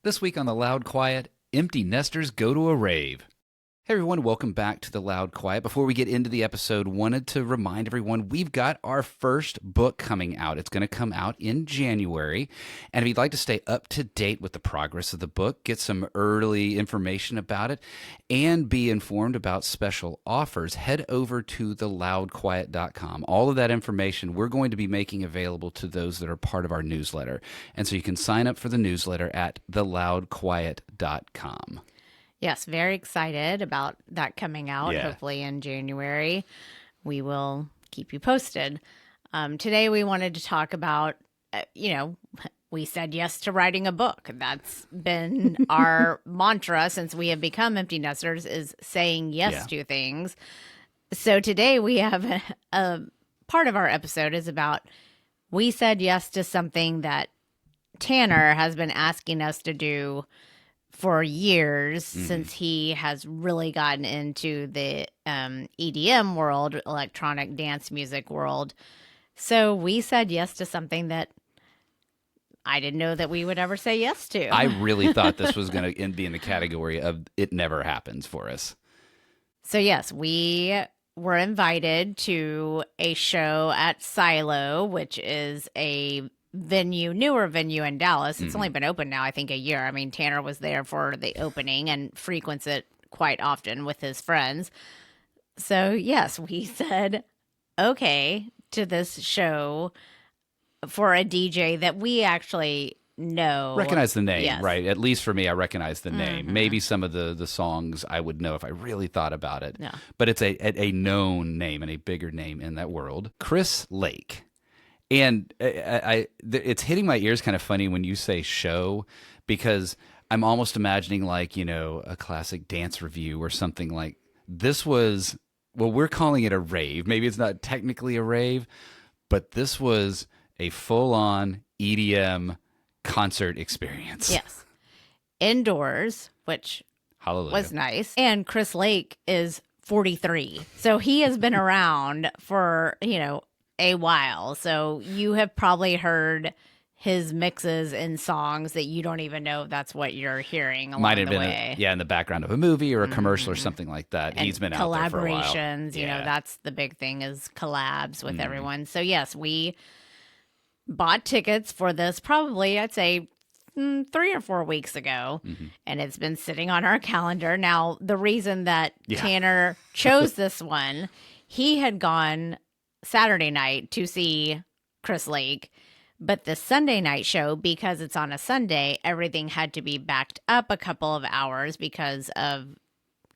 This week on The Loud Quiet, empty nesters go to a rave. Hey everyone, welcome back to The Loud Quiet. Before we get into the episode, wanted to remind everyone we've got our first book coming out. It's going to come out in January. And if you'd like to stay up to date with the progress of the book, get some early information about it, and be informed about special offers, head over to theloudquiet.com. All of that information we're going to be making available to those that are part of our newsletter. And so you can sign up for the newsletter at theloudquiet.com. Yes, very excited about that coming out, hopefully in January. We will keep you posted. Today we wanted to talk about, we said yes to writing a book. That's been our mantra since we have become empty nesters, is saying yes to things. So today we have a part of our episode is about, we said yes to something that Tanner has been asking us to do for years, since he has really gotten into the EDM world, electronic dance music world. So we said yes to something that I didn't know that we would ever say yes to. I really thought this was going to be in the category of it never happens for us. So yes, we were invited to a show at Silo, which is a newer venue in Dallas. It's only been open now, I think, a year. I mean, Tanner was there for the opening and frequents it quite often with his friends. So yes, we said okay to this show for a DJ that we actually know. Recognize the name, right? At least for me, I recognize the name. Maybe some of the songs I would know if I really thought about it. Yeah. But it's a known name and a bigger name in that world. Chris Lake. And it's hitting my ears kind of funny when you say show, because I'm almost imagining a classic dance review or something like this was, well, we're calling it a rave. Maybe it's not technically a rave, but this was a full-on EDM concert experience. Yes. Indoors, which was nice. And Chris Lake is 43. So he has been around for, a while. So you have probably heard his mixes in songs that you don't even know if that's what you're hearing along Might have the been way. in the background of a movie or a commercial or something like that. And he's been out there for a while. Collaborations, that's the big thing, is collabs with everyone. So yes, we bought tickets for this probably, I'd say, 3 or 4 weeks ago, and it's been sitting on our calendar. Now, the reason that Tanner chose this one, he had gone Saturday night to see Chris Lake, but the Sunday night show, because it's on a Sunday, everything had to be backed up a couple of hours because of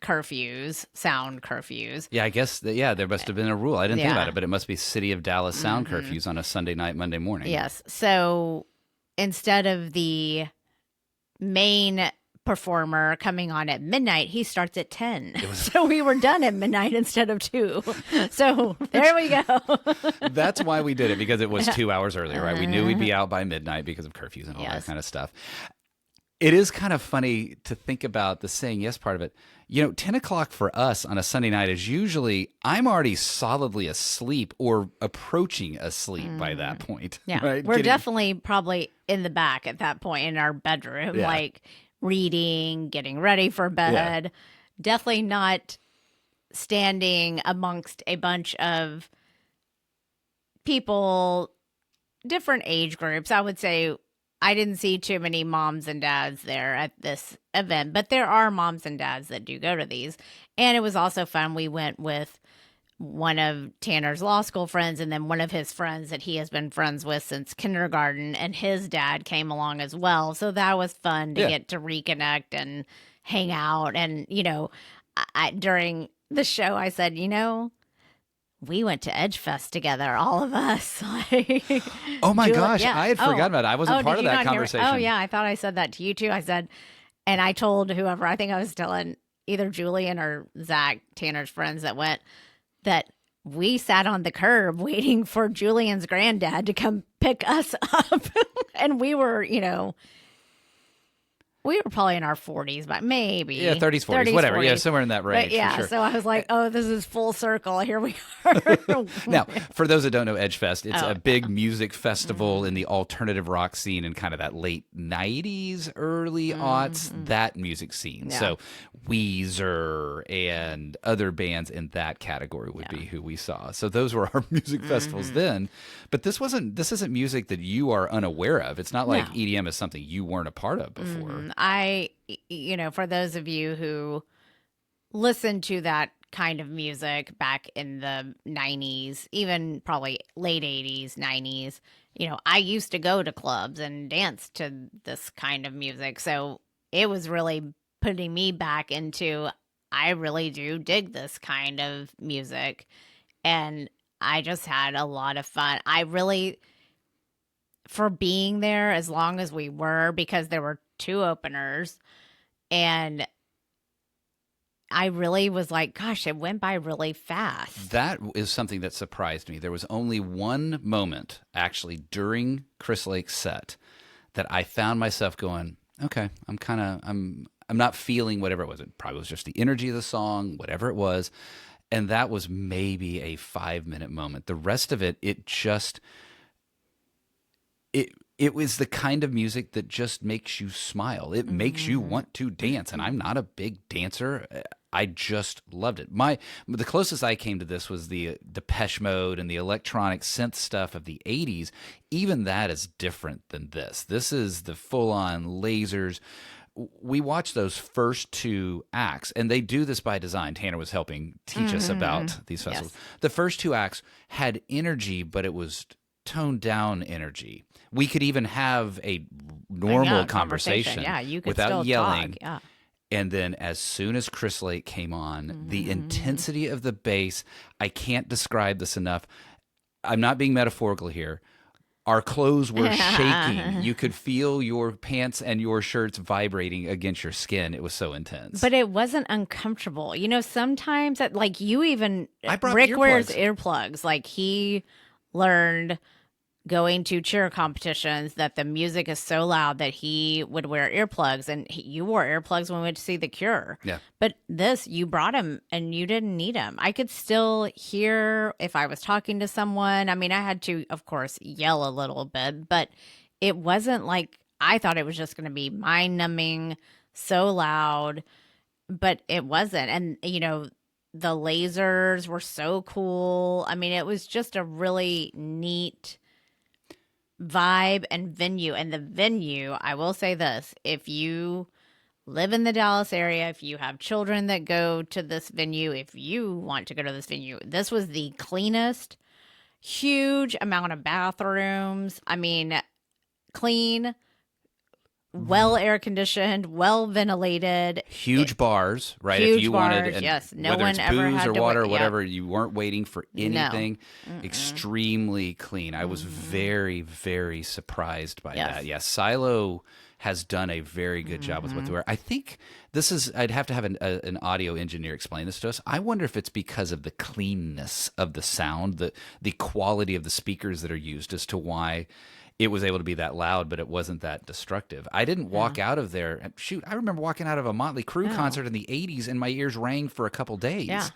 curfews, sound curfews. Yeah, I guess there must have been a rule. I didn't think about it, but it must be City of Dallas sound curfews on a Sunday night, Monday morning. Yes. So instead of the main performer coming on at midnight, he starts at 10. So we were done at midnight instead of 2. So there we go. That's why we did it, because it was 2 hours earlier, right? We knew we'd be out by midnight because of curfews and all that kind of stuff. It is kind of funny to think about the saying yes part of it. 10 o'clock for us on a Sunday night is usually, I'm already solidly asleep or approaching asleep by that point. Yeah. Right? We're definitely probably in the back at that point in our bedroom, like reading, getting ready for bed. Definitely not standing amongst a bunch of people, different age groups. I would say I didn't see too many moms and dads there at this event, but there are moms and dads that do go to these. And it was also fun. We went with one of Tanner's law school friends and then one of his friends that he has been friends with since kindergarten, and his dad came along as well. So that was fun to get to reconnect and hang out. And, during the show, I said, we went to Edge Fest together, all of us. Oh my gosh, I had forgotten about it. I wasn't part of that conversation. Oh yeah, I thought I said that to you too. I said, and I told whoever, I think I was telling either Julian or Zach, Tanner's friends that went, that we sat on the curb waiting for Julian's granddad to come pick us up. And we were, We were probably in our 40s, but maybe. Yeah, 30s, 40s, whatever. 40s. Yeah, somewhere in that range. But yeah, for sure. So I was like, oh, this is full circle. Here we are. Now, for those that don't know Edgefest, it's a big music festival in the alternative rock scene in kind of that late 90s, early aughts, that music scene. Yeah. So Weezer and other bands in that category would be who we saw. So those were our music festivals then. But this isn't music that you are unaware of. It's not like EDM is something you weren't a part of before. For those of you who listened to that kind of music back in the 90s, even probably late 80s, 90s, I used to go to clubs and dance to this kind of music. So it was really putting me back into, I really do dig this kind of music. And I just had a lot of fun. For being there as long as we were, because there were 2 openers, and I really was like, gosh, it went by really fast. That is something that surprised me. There was only one moment, actually, during Chris Lake's set that I found myself going, okay, I'm not feeling whatever it was. It probably was just the energy of the song, whatever it was. And that was maybe a 5-minute moment. The rest of it, it was the kind of music that just makes you smile. It makes you want to dance. And I'm not a big dancer. I just loved it. The closest I came to this was the Depeche Mode and the electronic synth stuff of the 80s. Even that is different than this. This is the full-on lasers. We watched those first 2 acts, and they do this by design. Tanner was helping teach us about these festivals. Yes. The first 2 acts had energy, but it was toned down energy. We could even have a normal conversation you could without still yelling. Talk. Yeah. And then as soon as Chris Lake came on, the intensity of the bass, I can't describe this enough. I'm not being metaphorical here. Our clothes were shaking. You could feel your pants and your shirts vibrating against your skin. It was so intense. But it wasn't uncomfortable. Sometimes Rick earplugs. Wears earplugs. Like, he learned going to cheer competitions that the music is so loud that he would wear earplugs, and you wore earplugs when we went to see The Cure. Yeah. But this, you brought him and you didn't need him. I could still hear if I was talking to someone. I mean, I had to, of course, yell a little bit, but it wasn't like, I thought it was just going to be mind numbing, so loud, but it wasn't. And, the lasers were so cool. I mean, it was just a really neat vibe and venue. And the venue, I will say this, if you live in the Dallas area, if you have children that go to this venue, if you want to go to this venue, this was the cleanest, huge amount of bathrooms. I mean, clean, well air conditioned, well ventilated, huge bars, right? Huge if you bars, wanted, yes. No whether one it's ever booze had or to water or wait. whatever, you weren't waiting for anything. No. Extremely clean. I was very, very surprised by that. Yes, Silo has done a very good job with what they wear. I think I'd have to have an audio engineer explain this to us. I wonder if it's because of the cleanness of the sound, the quality of the speakers that are used as to why it was able to be that loud, but it wasn't that destructive. I didn't walk out of there. Shoot, I remember walking out of a Motley Crue concert in the 80s and my ears rang for a couple days. Yeah.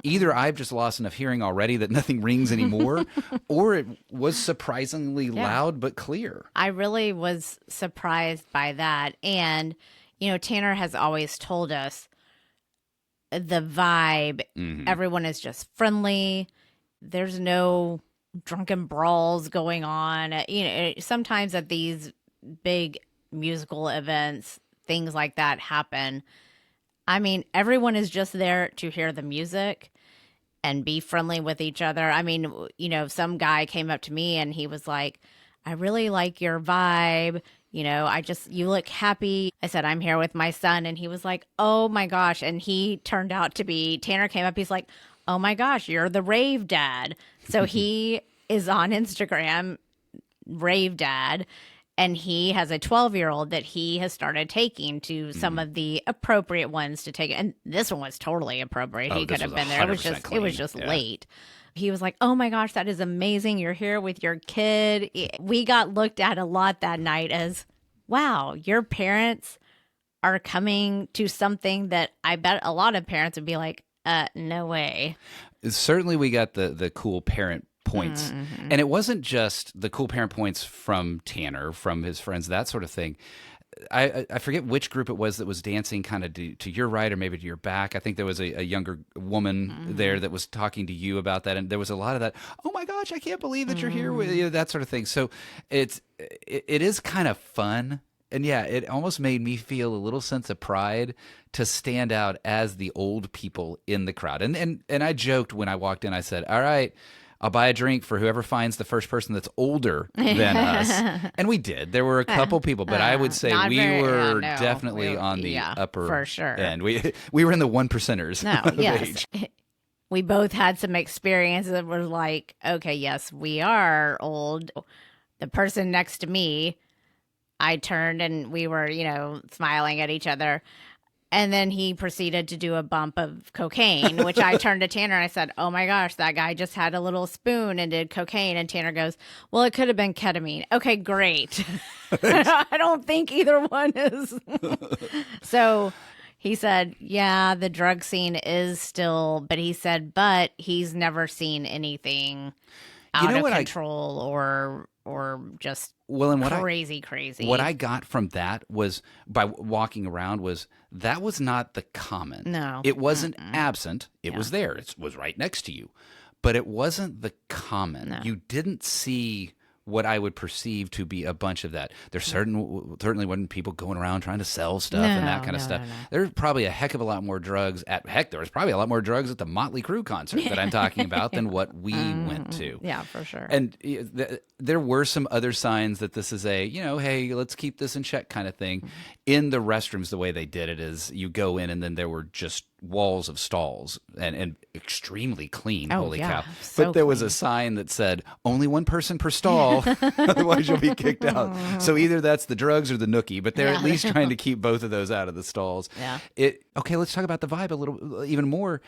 Either I've just lost enough hearing already that nothing rings anymore, or it was surprisingly loud but clear. I really was surprised by that. And, Tanner has always told us the vibe, everyone is just friendly. There's no drunken brawls going on. Sometimes at these big musical events, things like that happen. I mean, everyone is just there to hear the music and be friendly with each other. I mean, some guy came up to me and he was like, I really like your vibe. You look happy. I said, I'm here with my son. And he was like, oh my gosh. And he turned out to be, Tanner came up, he's like, oh my gosh, you're the Rave dad. So he is on Instagram, Rave dad, and he has a 12-year-old that he has started taking to some of the appropriate ones to take. And this one was totally appropriate. He could have been there. It was just late. He was like, oh my gosh, that is amazing. You're here with your kid. We got looked at a lot that night as, wow, your parents are coming to something that I bet a lot of parents would be like, no way. Certainly we got the cool parent points. Mm-hmm. And it wasn't just the cool parent points from Tanner, from his friends, that sort of thing. I forget which group it was that was dancing kind of to your right or maybe to your back. I think there was a younger woman there that was talking to you about that. And there was a lot of that, oh my gosh, I can't believe that you're here with you, that sort of thing. So it is kind of fun. And yeah, it almost made me feel a little sense of pride to stand out as the old people in the crowd. And I joked when I walked in, I said, all right, I'll buy a drink for whoever finds the first person that's older than us. And we did. There were a couple people, but I would say were definitely on the upper for sure. end. We were in the 1%ers of age. We both had some experiences that were like, okay, yes, we are old. The person next to me, I turned and we were, smiling at each other. And then he proceeded to do a bump of cocaine, which I turned to Tanner and I said, oh my gosh, that guy just had a little spoon and did cocaine. And Tanner goes, well, it could have been ketamine. Okay, great. I don't think either one is. So he said, yeah, the drug scene is still, but he said, but he's never seen anything out of control or just crazy. What I got from that was, by walking around, was that was not the common. No. It wasn't absent. It was there. It was right next to you. But it wasn't the common. No. You didn't see what I would perceive to be a bunch of that. There certainly wasn't people going around trying to sell stuff and that kind of stuff. No. There's probably a heck of a lot more drugs there was probably a lot more drugs at the Motley Crue concert that I'm talking about than what we went to. Yeah, for sure. And there were some other signs that this is a, hey, let's keep this in check kind of thing. In the restrooms, the way they did it is you go in and then there were just walls of stalls and extrememely clean. Holy cow. So but there was a sign that said only one person per stall, otherwise you'll be kicked out. So either that's the drugs or the nookie, but they're at least trying to keep both of those out of the stalls. Yeah. Okay, let's talk about the vibe a little even more.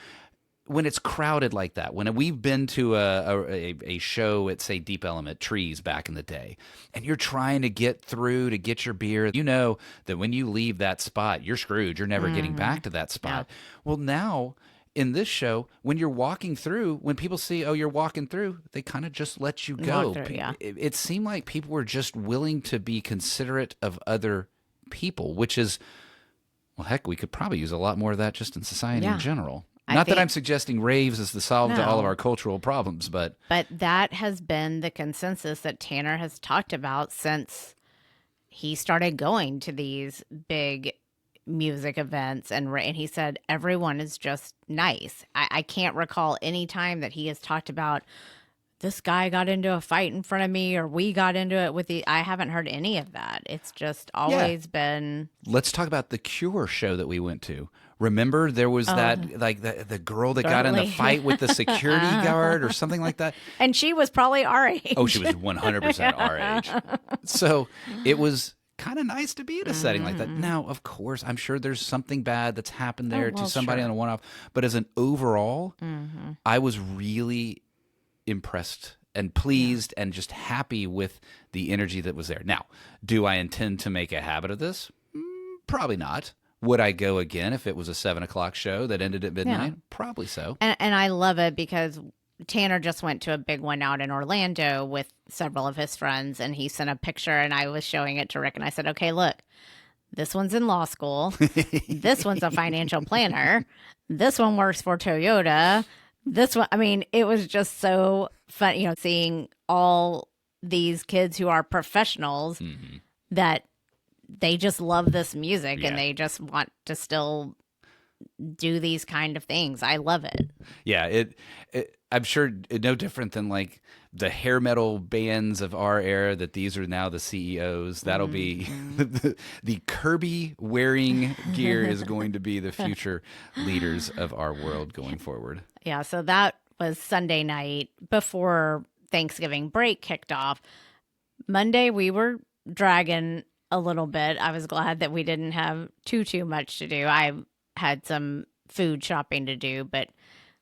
When it's crowded like that, when we've been to a show at, say, Deep Element Trees back in the day, and you're trying to get through to get your beer, you know that when you leave that spot, you're screwed. You're never getting back to that spot. Yeah. Well, now in this show, when you're walking through, when people see, oh, you're walking through, they kind of just let you go. It seemed like people were just willing to be considerate of other people, which is, well, heck, we could probably use a lot more of that just in society in general. Not that I'm suggesting raves is the solve to all of our cultural problems, but that has been the consensus that Tanner has talked about since he started going to these big music events, and he said everyone is just nice. I can't recall any time that he has talked about this guy got into a fight in front of me or we got into it with I haven't heard any of that. It's just always been. Let's talk about the Cure show that we went to. Remember, there was that, like, the girl that got in the fight with the security guard or something like that? And she was probably our age. Oh, she was 100% our age. So it was kind of nice to be at a setting like that. Now, of course, I'm sure there's something bad that's happened there to somebody on a one-off. But as an overall, I was really impressed and pleased and just happy with the energy that was there. Now, do I intend to make a habit of this? Probably not. Would I go again if it was a 7:00 show that ended at midnight? Yeah. Probably so. And I love it because Tanner just went to a big one out in Orlando with several of his friends, and he sent a picture, and I was showing it to Rick, and I said, okay, look, this one's in law school. This one's a financial planner. This one works for Toyota. This one, I mean, it was just so fun, seeing all these kids who are professionals that they just love this music and they just want to still do these kind of things. I love it. Yeah, I'm sure no different than like the hair metal bands of our era, that these are now the CEOs. That'll be the Kirby wearing gear is going to be the future leaders of our world going forward. Yeah, so that was Sunday night before Thanksgiving break kicked off. Monday we were dragging a little bit. I was glad that we didn't have too much to do. I had some food shopping to do, but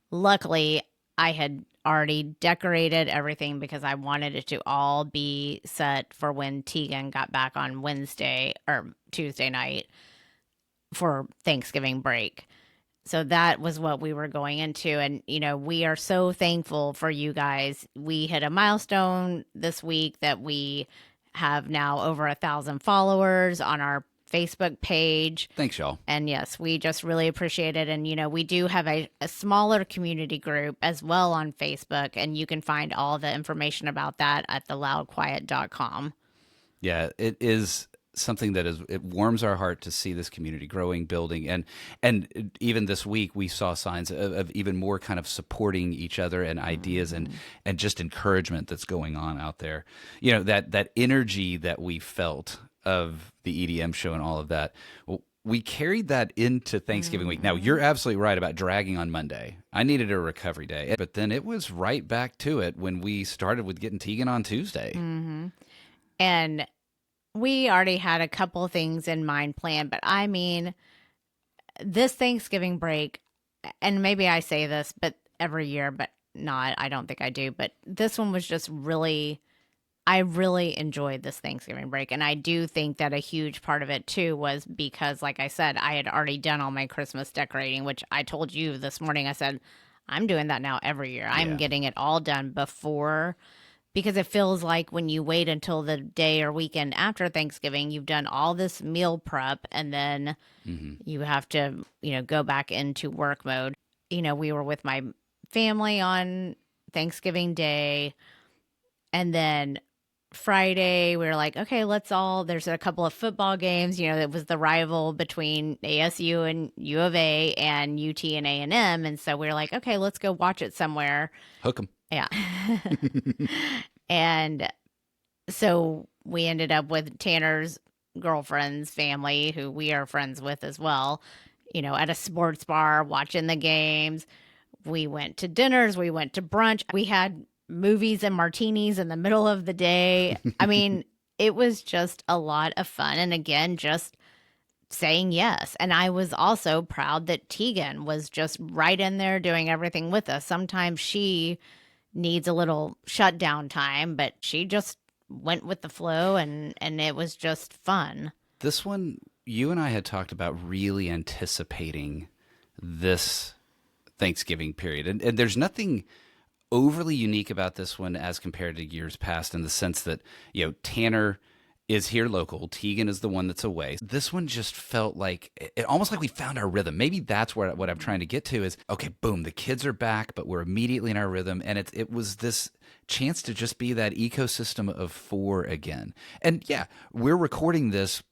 luckily I had already decorated everything because I wanted it to all be set for when Tegan got back on Wednesday or Tuesday night. for Thanksgiving break. So that was what we were going into. And, we are so thankful for you guys. We hit a milestone this week that we have now over 1,000 followers on our Facebook page. Thanks, y'all. And yes, we just really appreciate it. And, we do have a smaller community group as well on Facebook. And you can find all the information about that at theloudquiet.com. Yeah, it is something that it warms our heart to see this community growing, building, and even this week we saw signs of even more kind of supporting each other and ideas and just encouragement that's going on out there. That energy that we felt of the EDM show and all of that. We carried that into Thanksgiving week. Now, you're absolutely right about dragging on Monday. I needed a recovery day, but then it was right back to it when we started with getting Tegan on Tuesday. And we already had a couple things in mind planned, but I mean, this Thanksgiving break, and maybe I say this but every year, but not, I don't think I do, but this one was just I really enjoyed this Thanksgiving break. And I do think that a huge part of it too was because, like I said, I had already done all my Christmas decorating, which I told you this morning. I said, I'm doing that now every year. I'm getting it all done before, because it feels like when you wait until the day or weekend after Thanksgiving, you've done all this meal prep and then you have to, go back into work mode. We were with my family on Thanksgiving Day, and then Friday we were like, okay, there's a couple of football games. It was the rival between ASU and U of A and UT and A&M. And so we were like, okay, let's go watch it somewhere. Hook 'em. Yeah. And so we ended up with Tanner's girlfriend's family, who we are friends with as well, at a sports bar watching the games. We went to dinners. We went to brunch. We had movies and martinis in the middle of the day. I mean, it was just a lot of fun. And again, just saying yes. And I was also proud that Tegan was just right in there doing everything with us. Sometimes she needs a little shutdown time, but she just went with the flow, and it was just fun. This one, you and I had talked about really anticipating this Thanksgiving period. And there's nothing overly unique about this one as compared to years past, in the sense that, Tanner is here local. Tegan is the one that's away. This one just felt like almost like we found our rhythm. Maybe that's what I'm trying to get to is, okay, boom, the kids are back, but we're immediately in our rhythm. And it was this chance to just be that ecosystem of four again. And yeah, we're recording this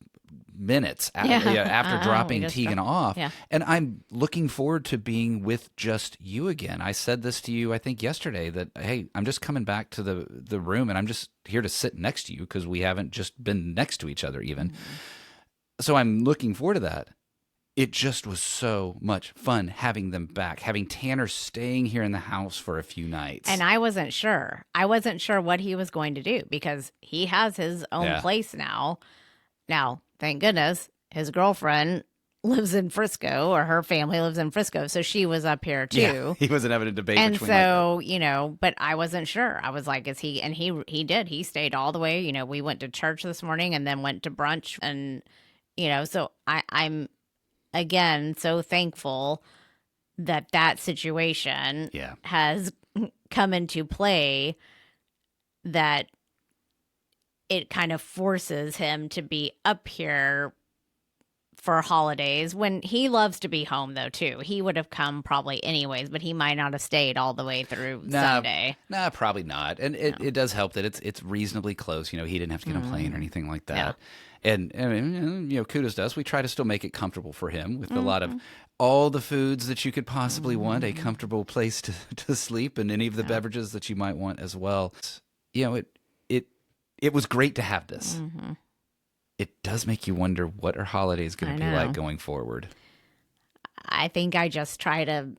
minutes after dropping Tegan off. Yeah. And I'm looking forward to being with just you again. I said this to you, I think yesterday, that, hey, I'm just coming back to the room and I'm just here to sit next to you because we haven't just been next to each other even. So I'm looking forward to that. It just was so much fun having them back, having Tanner staying here in the house for a few nights. And I wasn't sure. What he was going to do, because he has his own place now. Now, thank goodness, his girlfriend lives in Frisco, or her family lives in Frisco, so she was up here too. Yeah, he wasn't having a debate. And so, but I wasn't sure. I was like, is he? And he did. He stayed all the way. We went to church this morning and then went to brunch, and so I'm again so thankful that situation has come into play, that it kind of forces him to be up here for holidays, when he loves to be home though too. He would have come probably anyways, but he might not have stayed all the way through Sunday. Nah, probably not. And it does help that it's reasonably close. He didn't have to get on a plane or anything like that. Yeah. And I mean, kudos to us. We try to still make it comfortable for him with a lot of all the foods that you could possibly want, a comfortable place to sleep, and any of the beverages that you might want as well. It was great to have this. It does make you wonder what our holiday is going to be like going forward. I think I just try to...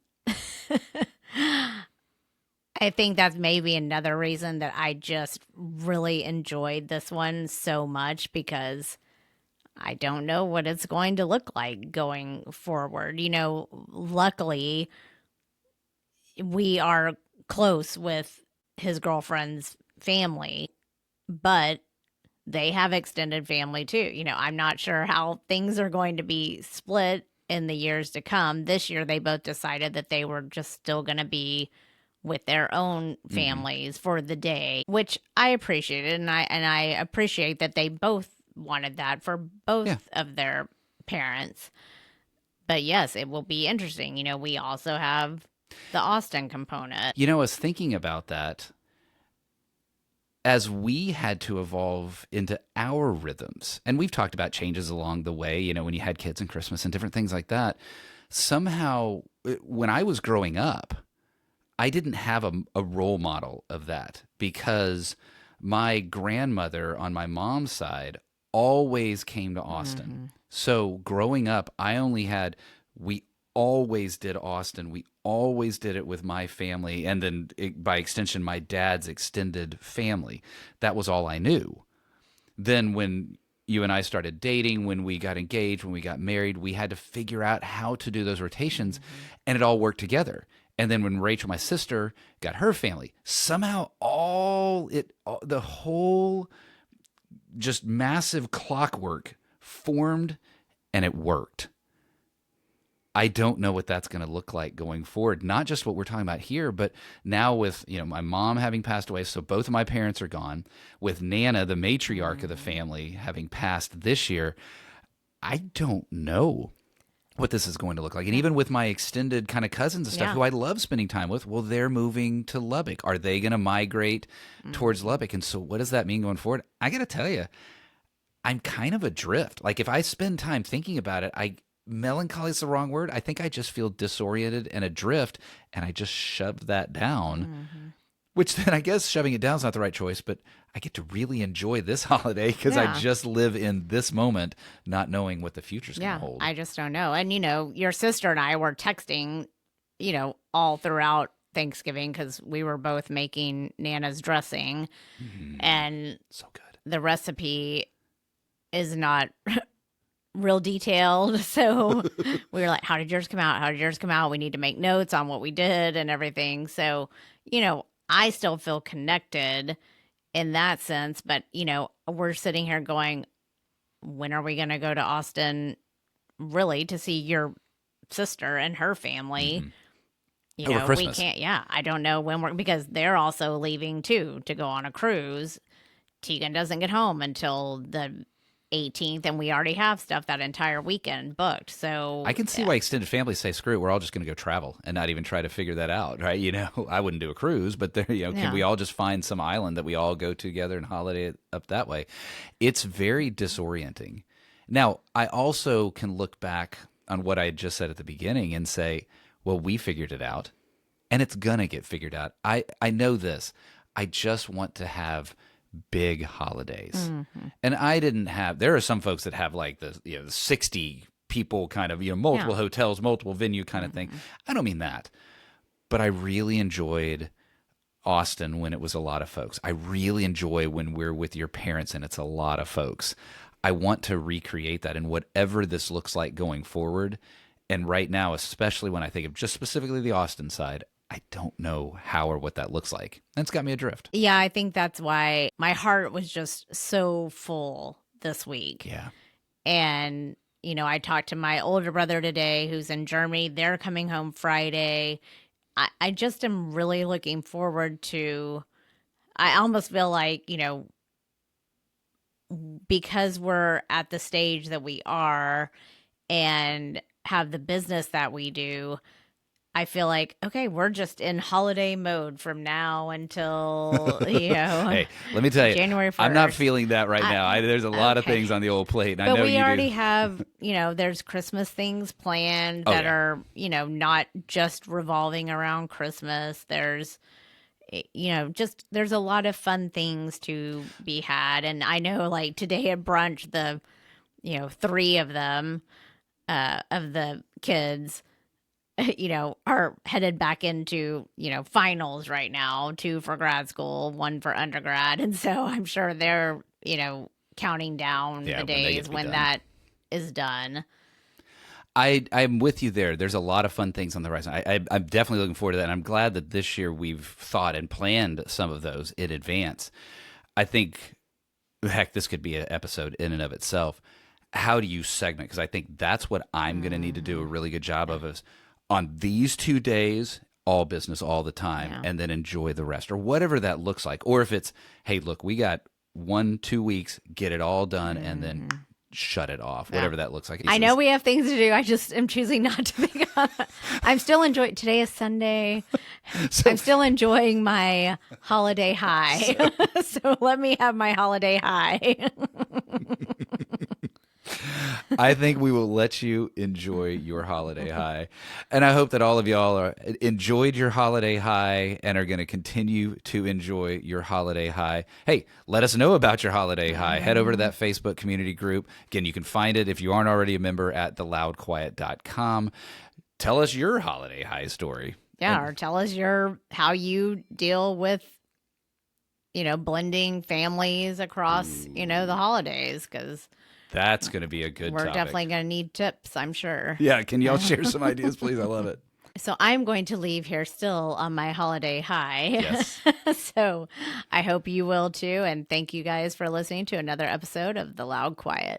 I think that's maybe another reason that I just really enjoyed this one so much, because I don't know what it's going to look like going forward. Luckily, we are close with his girlfriend's family, but they have extended family too. I'm not sure how things are going to be split in the years to come. This year, they both decided that they were just still going to be with their own families for the day, which I appreciated, and I appreciate that they both wanted that for both of their parents. But yes, it will be interesting. We also have the Austin component. I was thinking about that as we had to evolve into our rhythms. And we've talked about changes along the way, when you had kids and Christmas and different things like that. Somehow, when I was growing up, I didn't have a role model of that, because my grandmother on my mom's side always came to Austin. So growing up, we always did Austin. We always did it with my family, and then by extension, my dad's extended family. That was all I knew. Then when you and I started dating, when we got engaged, when we got married, we had to figure out how to do those rotations, and it all worked together. And then when Rachel, my sister, got her family, somehow the whole just massive clockwork formed, and it worked. I don't know what that's going to look like going forward. Not just what we're talking about here, but now with my mom having passed away, so both of my parents are gone. With Nana, the matriarch of the family, having passed this year, I don't know what this is going to look like. And even with my extended kind of cousins and stuff who I love spending time with, well, they're moving to Lubbock. Are they going to migrate towards Lubbock? And so what does that mean going forward? I got to tell you, I'm kind of adrift. Like if I spend time thinking about it, melancholy is the wrong word. I think I just feel disoriented and adrift, and I just shove that down, which then I guess shoving it down is not the right choice, but I get to really enjoy this holiday because I just live in this moment, not knowing what the future's going to hold. I just don't know. And, your sister and I were texting, all throughout Thanksgiving because we were both making Nana's dressing, and so good. The recipe is not real detailed. So we were like, how did yours come out? How did yours come out? We need to make notes on what we did and everything. So, I still feel connected in that sense. But, we're sitting here going, when are we going to go to Austin really to see your sister and her family? Over Christmas. We can't. I don't know when because they're also leaving too to go on a cruise. Tegan doesn't get home until the 18th, and we already have stuff that entire weekend booked. So I can see why extended families say, screw it, we're all just going to go travel and not even try to figure that out, right? I wouldn't do a cruise, but there, can we all just find some island that we all go together and holiday it up that way? It's very disorienting. Now, I also can look back on what I had just said at the beginning and say, well, we figured it out, and it's going to get figured out. I know this. I just want to have big holidays. And I didn't have, there are some folks that have like the 60 people kind of, multiple hotels, multiple venue kind of thing. I don't mean that, but I really enjoyed Austin when it was a lot of folks. I really enjoy when we're with your parents and it's a lot of folks. I want to recreate that in whatever this looks like going forward. And right now, especially when I think of just specifically the Austin side, I don't know how or what that looks like. That's got me adrift. Yeah, I think that's why my heart was just so full this week. Yeah. And, I talked to my older brother today who's in Germany. They're coming home Friday. I just am really looking forward to, I almost feel like, because we're at the stage that we are and have the business that we do, I feel like, okay, we're just in holiday mode from now until, Hey, let me tell you, January 1st. I'm not feeling that right now. There's a lot of things on the old plate. And but I know we you already do. have, there's Christmas things planned that are, not just revolving around Christmas. There's, there's a lot of fun things to be had. And I know like today at brunch, the, 3 of them, of the kids, are headed back into, finals right now, 2 for grad school, 1 for undergrad. And so I'm sure they're, counting down the days when that is done. I'm with you there. There's a lot of fun things on the horizon. I'm definitely looking forward to that. And I'm glad that this year we've thought and planned some of those in advance. I think heck, this could be an episode in and of itself. How do you segment? Because I think that's what I'm going to need to do a really good job of is on these 2 days, all business all the time, and then enjoy the rest or whatever that looks like. Or if it's, hey, look, we got 1-2 weeks, get it all done, and then shut it off, whatever that looks like. I know we have things to do. I just am choosing not to think about it. I'm still enjoying, today is Sunday. I'm still enjoying my holiday high. So let me have my holiday high. I think we will let you enjoy your holiday high. And I hope that all of y'all enjoyed your holiday high and are going to continue to enjoy your holiday high. Hey, let us know about your holiday high. Head over to that Facebook community group. Again, you can find it if you aren't already a member at theloudquiet.com. Tell us your holiday high story. Yeah, or tell us how you deal with, blending families across, the holidays, because that's going to be a good topic. We're definitely going to need tips, I'm sure. Yeah, can y'all share some ideas, please? I love it. So I'm going to leave here still on my holiday high. Yes. So I hope you will too. And thank you guys for listening to another episode of The Loud Quiet.